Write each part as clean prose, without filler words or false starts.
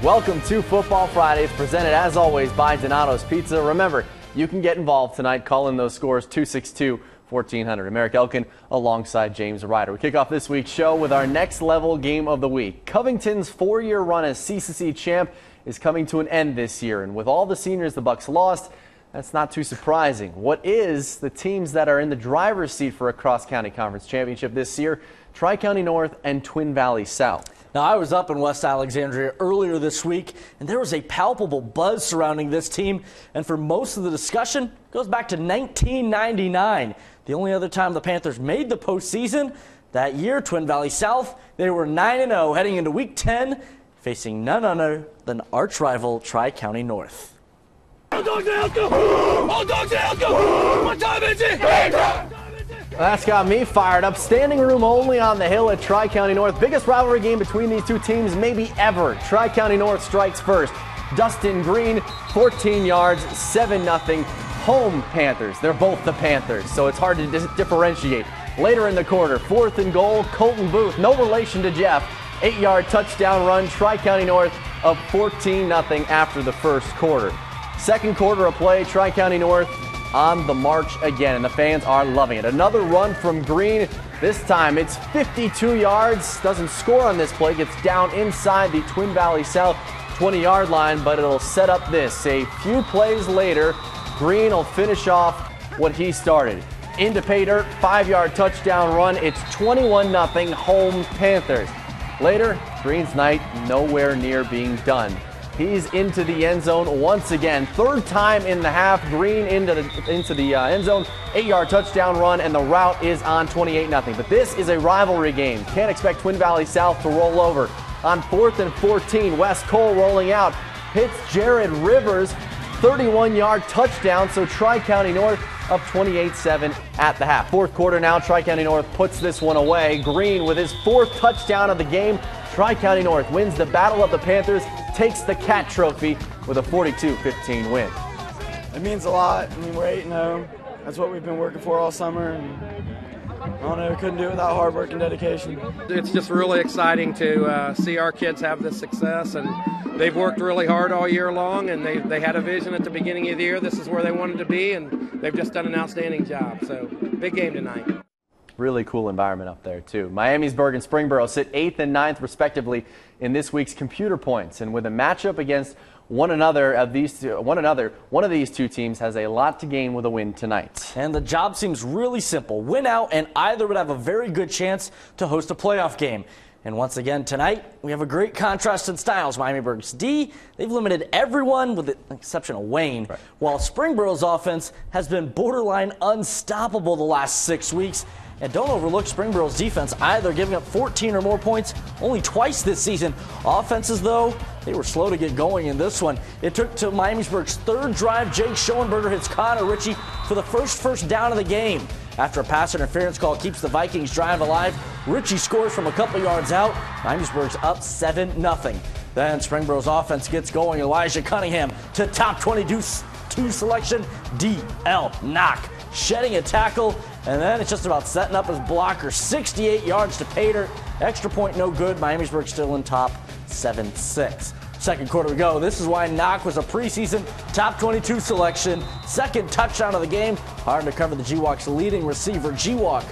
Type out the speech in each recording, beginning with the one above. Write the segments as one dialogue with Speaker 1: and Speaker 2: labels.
Speaker 1: Welcome to Football Fridays, presented as always by Donato's Pizza. Remember, you can get involved tonight. Call in those scores 262-1400. Merrick Elkin alongside James Ryder. We kick off this week's show with our next level game of the week. Covington's 4-year run as CCC champ is coming to an end this year, and with all the seniors the Bucks lost, that's not too surprising. What is the teams that are in the driver's seat for a cross-county conference championship this year? Tri-County North and Twin Valley South.
Speaker 2: Now, I was up in West Alexandria earlier this week, and there was a palpable buzz surrounding this team. And for most of the discussion, it goes back to 1999. The only other time the Panthers made the postseason. That year, Twin Valley South, they were 9-0 heading into Week 10, facing none other than arch rival Tri-County North.
Speaker 3: All dogs out, go! All dogs out, go! What time is it?
Speaker 1: That's got me fired up. Standing room only on the hill at Tri-County North. Biggest rivalry game between these two teams maybe ever. Tri-County North strikes first. Dustin Green, 14 yards, 7-0. Home Panthers. They're both the Panthers, so it's hard to differentiate. Later in the quarter, 4th and goal, Colton Booth, no relation to Jeff. 8-yard touchdown run, Tri-County North up 14-0 after the first quarter. Second quarter of play, Tri-County North on the march again, and the fans are loving it. Another run from Green. This time it's 52 yards. Doesn't score on this play. Gets down inside the Twin Valley South 20-yard line, but it'll set up this. A few plays later, Green will finish off what he started. Into pay dirt, 5-yard touchdown run. It's 21-0 home Panthers. Later, Green's night nowhere near being done. He's into the end zone once again. Third time in the half. Green into the end zone. 8-yard touchdown run, and the route is on 28-0. But this is a rivalry game. Can't expect Twin Valley South to roll over. On 4th and 14, Wes Cole rolling out. Hits Jared Rivers. 31-yard touchdown, so Tri-County North up 28-7 at the half. Fourth quarter now, Tri-County North puts this one away. Green with his 4th touchdown of the game. Tri-County North wins the Battle of the Panthers, takes the Cat Trophy with a 42-15 win.
Speaker 4: It means a lot. I mean, we're 8-0. That's what we've been working for all summer. And I don't know, we couldn't do it without hard work and dedication.
Speaker 5: It's just really exciting to see our kids have this success, and they've worked really hard all year long, and they had a vision at the beginning of the year. This is where they wanted to be, and they've just done an outstanding job. So, big game tonight.
Speaker 1: Really cool environment up there, too. Miamisburg and Springboro sit 8th and 9th, respectively, in this week's computer points. And with a matchup against one of these two teams has a lot to gain with a win tonight.
Speaker 2: And the job seems really simple. Win out, and either would have a very good chance to host a playoff game. And once again tonight, we have a great contrast in styles. Miamisburg's D, they've limited everyone with the exception of Wayne, right, while Springboro's offense has been borderline unstoppable the last 6 weeks. And don't overlook Springboro's defense either, giving up 14 or more points only twice this season. Offenses, though, they were slow to get going in this one. It took to Miamisburg's 3rd drive. Jake Schoenberger hits Connor Ritchie for the first down of the game. After a pass interference call keeps the Vikings drive alive, Ritchie scores from a couple yards out. Miamisburg's up 7-0. Then Springboro's offense gets going. Elijah Cunningham to top 22 selection. D.L. Knock, shedding a tackle. And then it's just about setting up his blocker. 68 yards to pay dirt. Extra point no good. Miamisburg still in top 7-6. Second quarter to go. This is why Knock was a preseason top 22 selection. 2nd touchdown of the game. Hard to cover the G-Walk's leading receiver. G-Walk,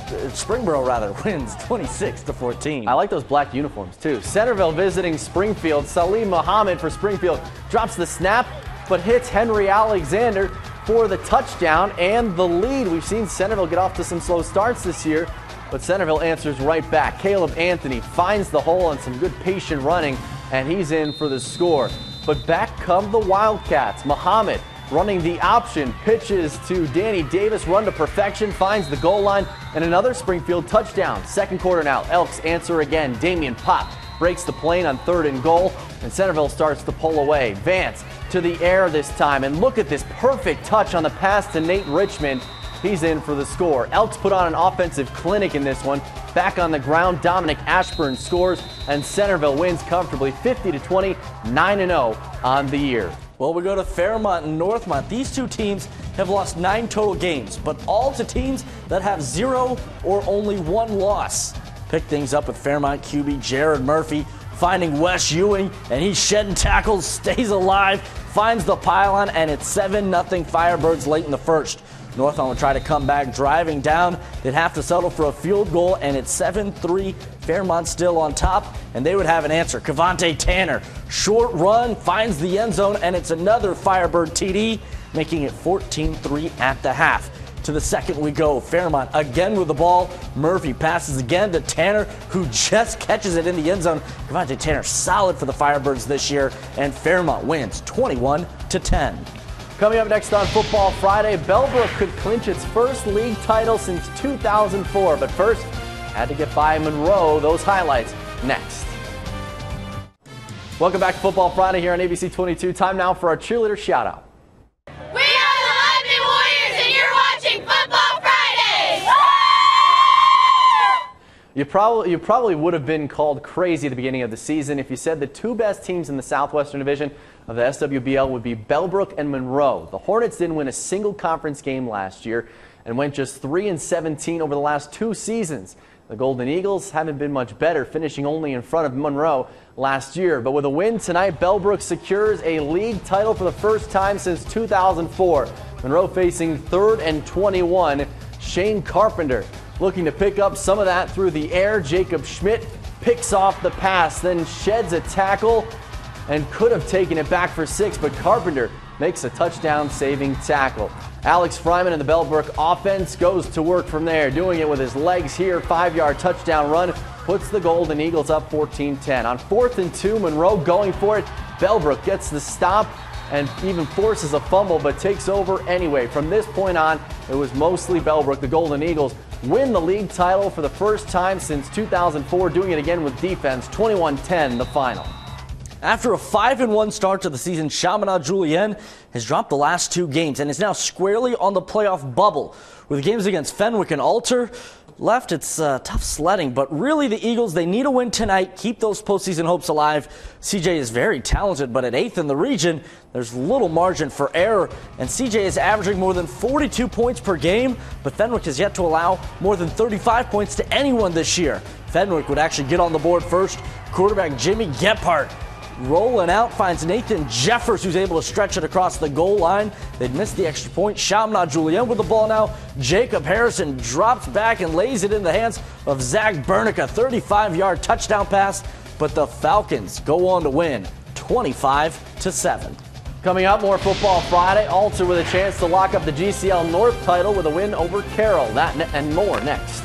Speaker 2: Springboro rather, wins 26-14.
Speaker 1: I like those black uniforms too. Centerville visiting Springfield. Salim Muhammad for Springfield drops the snap, but hits Henry Alexander for the touchdown and the lead. We've seen Centerville get off to some slow starts this year, but Centerville answers right back. Caleb Anthony finds the hole and some good patient running, and he's in for the score. But back come the Wildcats. Muhammad running the option, pitches to Danny Davis, run to perfection, finds the goal line, and another Springfield touchdown. Second quarter now, Elks answer again. Damian Pop breaks the plane on 3rd and goal, and Centerville starts to pull away. Vance to the air this time, and look at this perfect touch on the pass to Nate Richmond. He's in for the score. Elks put on an offensive clinic in this one. Back on the ground, Dominic Ashburn scores, and Centerville wins comfortably 50-20, 9-0 on the year.
Speaker 2: Well, we go to Fairmont and Northmont. These two teams have lost 9 total games, but all to teams that have 0 or only 1 loss. Pick things up with Fairmont QB Jared Murphy. finding Wes Ewing, and he's shedding tackles, stays alive, finds the pylon, and it's 7-0 Firebirds late in the first. Northland will try to come back driving down. They'd have to settle for a field goal, and it's 7-3. Fairmont still on top, and they would have an answer. Cavante Tanner, short run, finds the end zone, and it's another Firebird TD, making it 14-3 at the half. To the second we go. Fairmont again with the ball. Murphy passes again to Tanner, who just catches it in the end zone. Cavante Tanner solid for the Firebirds this year, and Fairmont wins 21-10.
Speaker 1: Coming up next on Football Friday, Bellbrook could clinch its first league title since 2004. But first, had to get by Monroe. Those highlights next. Welcome back to Football Friday here on ABC 22. Time now for our cheerleader shout-out.
Speaker 6: We are the Lightning Warriors, and you're watching Football Friday!
Speaker 1: You probably would have been called crazy at the beginning of the season if you said the two best teams in the Southwestern Division of the SWBL would be Bellbrook and Monroe. The Hornets didn't win a single conference game last year and went just 3-17 over the last 2 seasons. The Golden Eagles haven't been much better, finishing only in front of Monroe last year. But with a win tonight, Bellbrook secures a league title for the first time since 2004. Monroe facing 3rd and 21. Shane Carpenter looking to pick up some of that through the air. Jacob Schmidt picks off the pass, then sheds a tackle and could have taken it back for 6, but Carpenter makes a touchdown-saving tackle. Alex Fryman and the Bellbrook offense goes to work from there, doing it with his legs here. 5-yard touchdown run puts the Golden Eagles up 14-10. On 4th and 2, Monroe going for it. Bellbrook gets the stop and even forces a fumble, but takes over anyway. From this point on, it was mostly Bellbrook. The Golden Eagles win the league title for the first time since 2004, doing it again with defense. 21-10 the final.
Speaker 2: After a 5-1 start to the season, Chaminade-Julienne has dropped the last 2 games and is now squarely on the playoff bubble. With games against Fenwick and Alter left, it's tough sledding, but really the Eagles, they need a win tonight, keep those postseason hopes alive. CJ is very talented, but at 8th in the region, there's little margin for error, and CJ is averaging more than 42 points per game, but Fenwick has yet to allow more than 35 points to anyone this year. Fenwick would actually get on the board first. Quarterback Jimmy Gephardt rolling out, finds Nathan Jeffers, who's able to stretch it across the goal line. They'd missed the extra point. Chaminade-Julienne with the ball now. Jacob Harrison drops back and lays it in the hands of Zach Bernick, a 35-yard touchdown pass. But the Falcons go on to win 25-7.
Speaker 1: Coming up, more Football Friday. Alter with a chance to lock up the GCL North title with a win over Carroll. That and more next.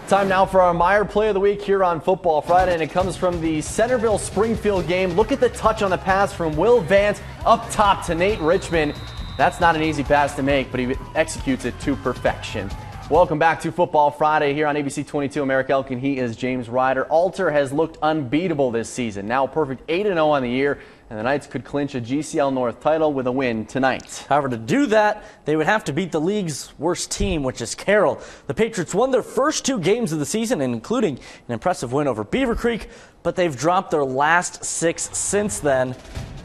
Speaker 1: Time now for our Meijer Play of the Week here on Football Friday, and it comes from the Centerville-Springfield game. Look at the touch on the pass from Will Vance up top to Nate Richmond. That's not an easy pass to make, but he executes it to perfection. Welcome back to Football Friday here on ABC 22. I'm Eric Elkin. He is James Ryder. Alter has looked unbeatable this season. Now a perfect 8-0 on the year, and the Knights could clinch a GCL North title with a win tonight.
Speaker 2: However, to do that, they would have to beat the league's worst team, which is Carroll. The Patriots won their first 2 games of the season, including an impressive win over Beaver Creek, but they've dropped their last 6 since then.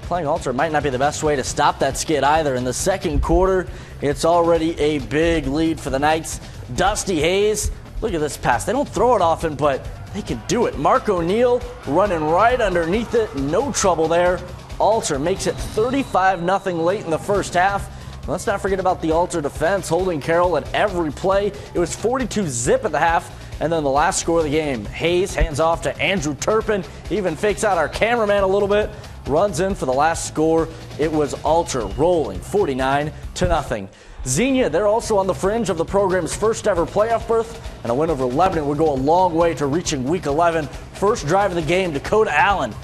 Speaker 2: Playing Alter might not be the best way to stop that skid either. In the second quarter, it's already a big lead for the Knights. Dusty Hayes, look at this pass. They don't throw it often, but they can do it. Mark O'Neill running right underneath it. No trouble there. Alter makes it 35-0 late in the first half. Let's not forget about the Alter defense holding Carroll at every play. It was 42-0 at the half. And then the last score of the game, Hayes hands off to Andrew Turpin. Even fakes out our cameraman a little bit. Runs in for the last score. It was Alter rolling 49-0. Xenia, they're also on the fringe of the program's first ever playoff berth, and a win over Lebanon would go a long way to reaching week 11. First drive of the game, Dakota Allen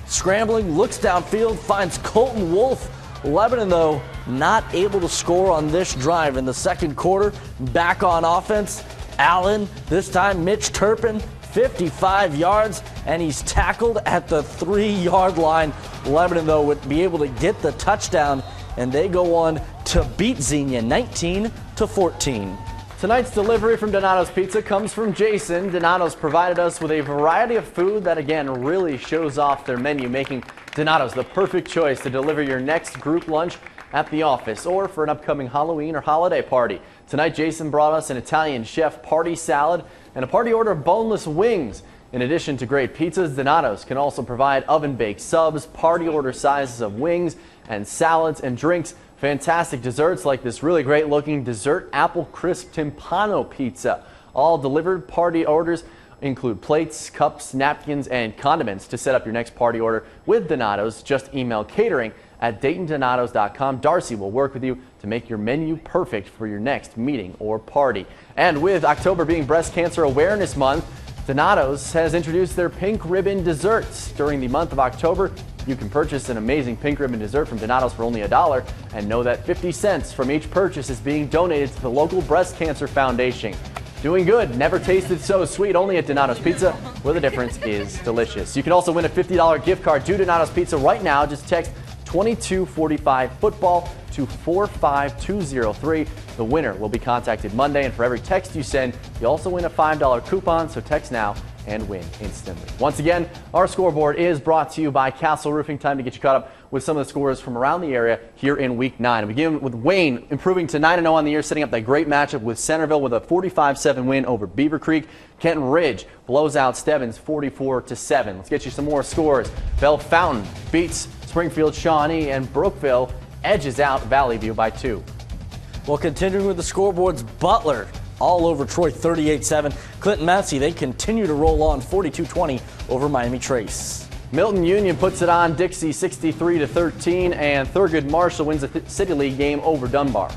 Speaker 2: scrambling, looks downfield, finds Colton Wolf. Lebanon, though, not able to score on this drive in the second quarter. Back on offense, Allen, this time Mitch Turpin, 55 yards, and he's tackled at the 3-yard line. Lebanon, though, would be able to get the touchdown, and they go on to beat Xenia 19-14.
Speaker 1: Tonight's delivery from Donato's Pizza comes from Jason. Donato's provided us with a variety of food that, again, really shows off their menu, making Donato's the perfect choice to deliver your next group lunch at the office or for an upcoming Halloween or holiday party. Tonight, Jason brought us an Italian chef party salad and a party order of boneless wings. In addition to great pizzas, Donato's can also provide oven-baked subs, party order sizes of wings and salads and drinks, fantastic desserts like this really great looking dessert apple crisp timpano pizza. All delivered party orders include plates, cups, napkins, and condiments. To set up your next party order with Donato's, just email catering@DaytonDonatos.com. Darcy will work with you to make your menu perfect for your next meeting or party. And with October being Breast Cancer Awareness Month, Donato's has introduced their pink ribbon desserts. During the month of October, you can purchase an amazing pink ribbon dessert from Donato's for only $1 and know that 50 cents from each purchase is being donated to the local Breast Cancer Foundation. Doing good, never tasted so sweet, only at Donato's Pizza, where the difference is delicious. You can also win a $50 gift card to Donato's Pizza right now. Just text 2245 football to 45203. The winner will be contacted Monday, and for every text you send, you also win a $5 coupon, so text now and win instantly. Once again, our scoreboard is brought to you by Castle Roofing. Time to get you caught up with some of the scores from around the area here in Week 9. We begin with Wayne improving to 9-0 on the year, setting up that great matchup with Centerville with a 45-7 win over Beaver Creek. Kenton Ridge blows out Stebbins 44-7. Let's get you some more scores. Bell Fountain beats Springfield Shawnee, and Brookville edges out Valley View by 2.
Speaker 2: Well, continuing with the scoreboards, Butler all over Troy 38-7. Clinton Massey, they continue to roll on 42-20 over Miami Trace.
Speaker 1: Milton Union puts it on Dixie 63-13, and Thurgood Marshall wins the City League game over Dunbar.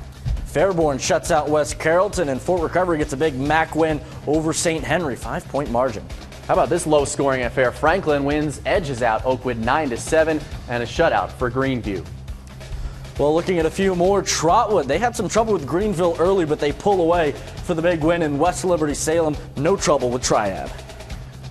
Speaker 2: Fairborn shuts out West Carrollton, and Fort Recovery gets a big MAC win over St. Henry, 5-point margin.
Speaker 1: How about this low-scoring affair? Franklin edges out Oakwood 9-7, and a shutout for Greenview.
Speaker 2: Well, looking at a few more, Trotwood, they had some trouble with Greenville early, but they pull away for the big win. In West Liberty Salem, no trouble with Triad.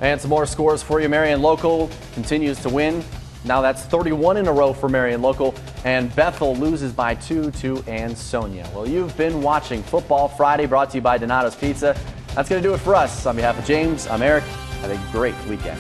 Speaker 1: And some more scores for you. Marion Local continues to win. Now that's 31 in a row for Marion Local, and Bethel loses by 2 to Ansonia. Well, you've been watching Football Friday, brought to you by Donato's Pizza. That's going to do it for us. On behalf of James, I'm Eric. Have a great weekend.